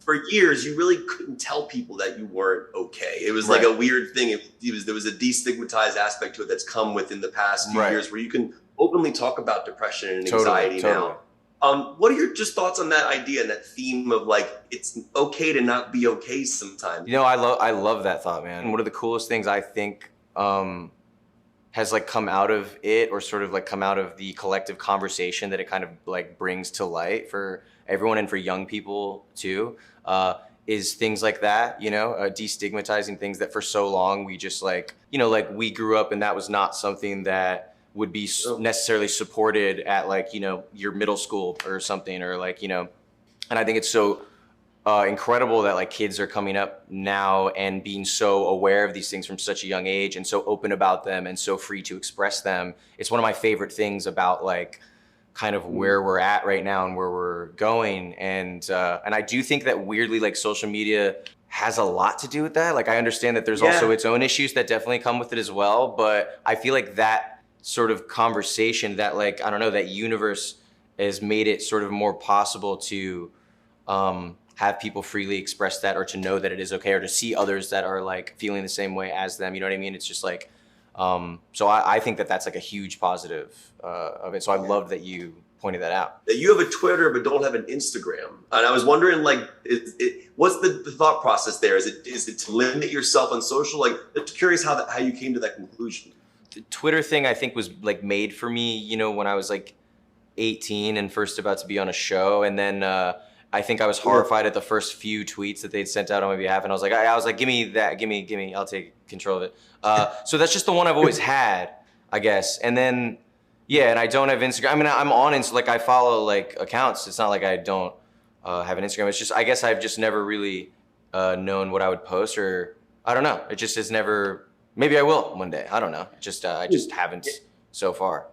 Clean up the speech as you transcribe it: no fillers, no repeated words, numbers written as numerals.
for years, you really couldn't tell people that you weren't okay. It was like a weird thing. There was a destigmatized aspect to it that's come within the past few years where you can openly talk about depression and anxiety now. What are your just thoughts on that idea and that theme of like, it's okay to not be okay sometimes? You know, I love that thought, man. One of the coolest things I think has like come out of it, or sort of like come out of the collective conversation that it kind of like brings to light for everyone and for young people too, is things like that, you know, destigmatizing things that for so long we just like, you know, like we grew up and that was not something that would be necessarily supported at like, you know, your middle school or something, or like, you know, and I think it's so incredible that like kids are coming up now and being so aware of these things from such a young age and so open about them and so free to express them. It's one of my favorite things about like kind of where we're at right now and where we're going. And I do think that weirdly like social media has a lot to do with that. Like I understand that there's also its own issues that definitely come with it as well, but I feel like that sort of conversation, that like, I don't know, that universe has made it sort of more possible to have people freely express that, or to know that it is okay, or to see others that are like feeling the same way as them. You know what I mean? It's just like, so I think that that's like a huge positive of it. So I love that you pointed that out. That you have a Twitter but don't have an Instagram, and I was wondering, like, what's the thought process there? Is it to limit yourself on social? Like, I'm curious how you came to that conclusion. The Twitter thing I think was like made for me, you know, when I was like 18 and first about to be on a show, and then I think I was horrified at the first few tweets that they'd sent out on my behalf, and I was like, give me that, give me, I'll take control of it. So that's just the one I've always had, I guess. And then, yeah, and I don't have Instagram. I mean, I'm on Instagram, like I follow like accounts. It's not like I don't have an Instagram. It's just, I guess I've just never really known what I would post, or I don't know. It just has never, maybe I will one day. I don't know. I just haven't so far.